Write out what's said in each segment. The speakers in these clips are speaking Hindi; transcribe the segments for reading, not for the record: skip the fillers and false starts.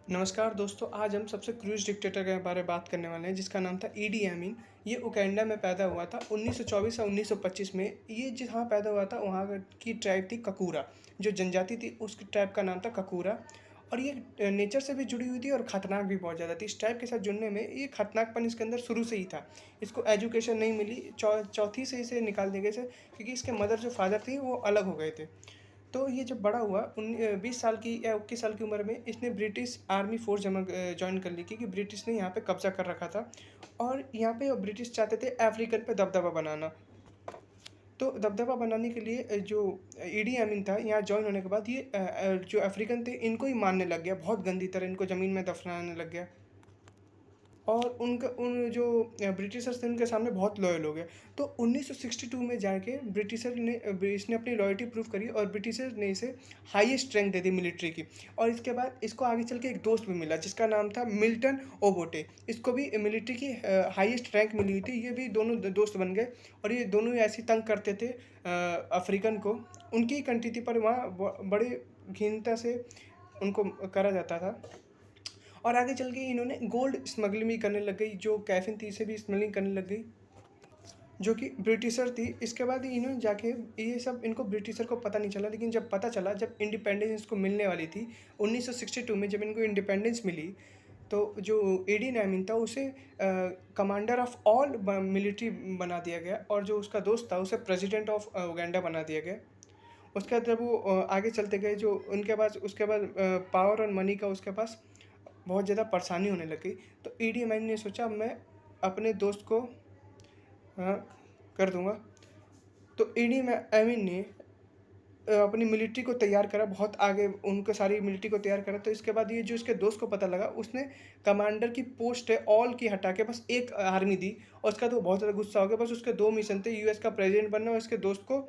नमस्कार दोस्तों, आज हम सबसे क्रूर डिक्टेटर के बारे में बात करने वाले हैं जिसका नाम था ईडी अमीन। ये उगांडा में पैदा हुआ था 1924 और 1925 में। ये जहाँ पैदा हुआ था वहाँ की ट्राइब थी ककूरा। जो जनजाति थी उस ट्राइब का नाम था ककूरा। और ये नेचर से भी जुड़ी हुई थी और ख़तरनाक भी बहुत ज़्यादा थी। इस ट्राइब के साथ जुड़ने में ये खतरनाकपन इसके अंदर शुरू से ही था। इसको एजुकेशन नहीं मिली, चौथी से इसे निकाल दिए गए थे क्योंकि इसके मदर जो फादर थे वो अलग हो गए थे। तो ये जब बड़ा हुआ 20 साल की या 21 साल की उम्र में इसने ब्रिटिश आर्मी फ़ोर्स जॉइन कर ली क्योंकि ब्रिटिश ने यहाँ पे कब्ज़ा कर रखा था। और यहाँ पे ब्रिटिश चाहते थे अफ्रीकन पे दबदबा बनाना। तो दबदबा बनाने के लिए जो ईडी अमीन था यहाँ जॉइन होने के बाद ये जो अफ्रीकन थे इनको ही मारने लग गया, बहुत गंदी तरह इनको ज़मीन में दफनाने लग गया। और उनका उन जो ब्रिटिशर्स थे उनके सामने बहुत लॉयल हो गए। तो 1962 में जाके इसने अपनी लॉयल्टी प्रूव करी और ब्रिटिशर्स ने इसे हाईएस्ट रैंक दे दी मिलिट्री की। और इसके बाद इसको आगे चल के एक दोस्त भी मिला जिसका नाम था मिल्टन ओबोटे। इसको भी मिलिट्री की हाईएस्ट रैंक मिली हुई थी। ये भी दोनों दोस्त बन गए और ये दोनों ही ऐसी तंग करते थे अफ्रीकन को। उनकी ही कंट्री थी पर वहाँ बड़े घिनता से उनको करा जाता था। और आगे चल के इन्होंने गोल्ड स्मगलिंग भी करने लग गई, जो कैफिन थी इसे भी स्मगलिंग करने लग गई, जो कि ब्रिटिशर थी। इसके बाद इन्होंने जाके ये सब इनको ब्रिटिशर को पता नहीं चला, लेकिन जब पता चला, जब इंडिपेंडेंस को मिलने वाली थी 1962 में, जब इनको इंडिपेंडेंस मिली, तो जो एडी नैमिन था उसे कमांडर ऑफ ऑल मिलिट्री बना दिया गया और जो उसका दोस्त था उसे प्रेसिडेंट ऑफ उगांडा बना दिया गया। उसके बाद जब वो आगे चलते गए, जो उनके पास उसके बाद पावर और मनी का उसके पास बहुत ज़्यादा परेशानी होने लगी। तो ईडी अमीन ने सोचा मैं अपने दोस्त को हाँ, कर दूंगा। तो ईडी अमीन ने अपनी मिलिट्री को तैयार करा, बहुत आगे उनको सारी मिलिट्री को तैयार करा। तो इसके बाद ये जो इसके दोस्त को पता लगा, उसने कमांडर की पोस्ट है ऑल की हटा के बस एक आर्मी दी। और उसका तो बहुत ज़्यादा गुस्सा हो गया। बस उसके दो मिशन थे, यूएस का प्रेसिडेंट बनना और इसके दोस्त को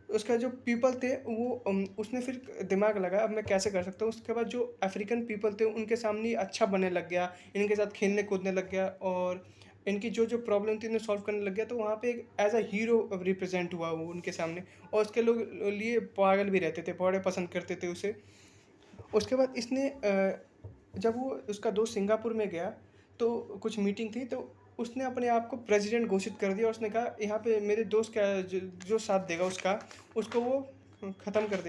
उसका जो पीपल थे वो उसने फिर दिमाग लगाया अब मैं कैसे कर सकता हूँ। उसके बाद जो अफ्रीकन पीपल थे उनके सामने अच्छा बनने लग गया, इनके साथ खेलने कूदने लग गया और इनकी जो जो प्रॉब्लम थी उन्हें सॉल्व करने लग गया। तो वहाँ पे एक एज अ हीरो रिप्रेजेंट हुआ वो उनके सामने। और उसके लोग लिए पागल भी रहते थे, बड़े पसंद करते थे उसे। उसके बाद इसने जब वो उसका दोस्त सिंगापुर में गया तो कुछ मीटिंग थी, तो उसने अपने आप को प्रेसिडेंट घोषित कर दिया। उसने कहा यहाँ पे मेरे दोस्त का जो साथ देगा उसको वो ख़त्म कर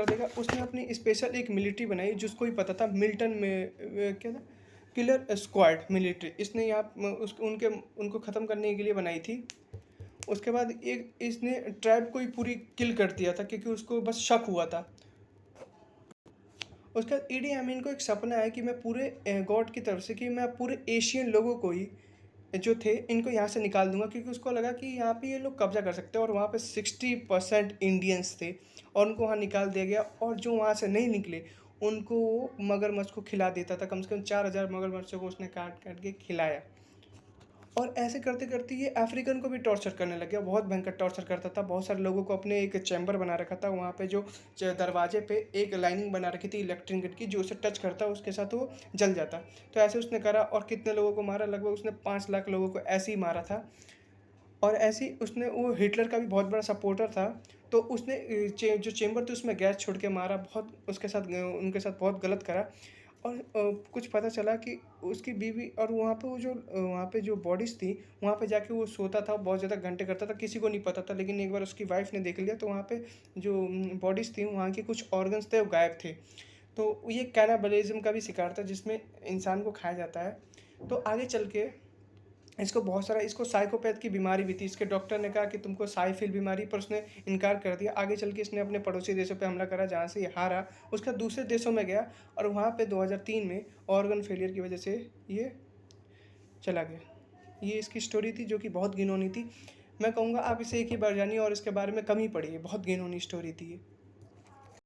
देगा, उसने अपनी स्पेशल एक मिलिट्री बनाई जिसको ही पता था मिल्टन में क्या था, किलर स्क्वाड मिलिट्री। इसने यहाँ उनको ख़त्म करने के लिए बनाई थी। उसके बाद एक इसने ट्राइब को ही पूरी किल कर दिया था क्योंकि उसको बस शक हुआ था। उसके बाद ईडी अमीन को एक सपना है कि मैं पूरे गॉड की तरफ से कि मैं पूरे एशियन लोगों को ही जो थे इनको यहाँ से निकाल दूंगा, क्योंकि उसको लगा कि यहाँ पे ये लोग कब्जा कर सकते हैं। और वहाँ पे 60% इंडियंस थे और उनको वहाँ निकाल दिया गया। और जो वहाँ से नहीं निकले उनको वो मगरमच्छ को खिला देता था। कम से कम 4000 मगरमच्छों को उसने काट काट के खिलाया। और ऐसे करते करते ये अफ्रीकन को भी टॉर्चर करने लग गया, बहुत भयंकर टॉर्चर करता था। बहुत सारे लोगों को अपने एक चैम्बर बना रखा था, वहाँ पे जो दरवाजे पे एक लाइनिंग बना रखी थी इलेक्ट्रिक गेट की, जो उसे टच करता उसके साथ वो जल जाता। तो ऐसे उसने करा और कितने लोगों को मारा, लगभग उसने 5 लाख लोगों को ऐसे ही मारा था। और ऐसे ही उसने वो हिटलर का भी बहुत बड़ा सपोर्टर था। तो उसने जो चेम्बर थी उसमें गैस छोड़ के मारा, बहुत उसके साथ उनके साथ बहुत गलत करा। और कुछ पता चला कि उसकी बीवी और वहाँ पे वो जो वहाँ पे जो बॉडीज़ थी, वहाँ पे जाके वो सोता था, बहुत ज़्यादा घंटे करता था, किसी को नहीं पता था। लेकिन एक बार उसकी वाइफ़ ने देख लिया तो वहाँ पे जो बॉडीज़ थी वहाँ के कुछ ऑर्गन्स थे वो गायब थे। तो ये कैनाबलिज्म का भी शिकार था जिसमें इंसान को खाया जाता है। तो आगे चल के इसको साइकोपैथ की बीमारी भी थी। इसके डॉक्टर ने कहा कि तुमको साइफिल बीमारी, पर उसने इनकार कर दिया। आगे चल के इसने अपने पड़ोसी देशों पे हमला करा जहाँ से ये हारा। उसका दूसरे देशों में गया और वहाँ पे 2003 में ऑर्गन फेलियर की वजह से ये चला गया। ये इसकी स्टोरी थी जो कि बहुत घिनौनी थी। मैं कहूँगा आप इसे एक ही बार जानिए और इसके बारे में कम ही पढ़िए, बहुत घिनौनी स्टोरी थी ये।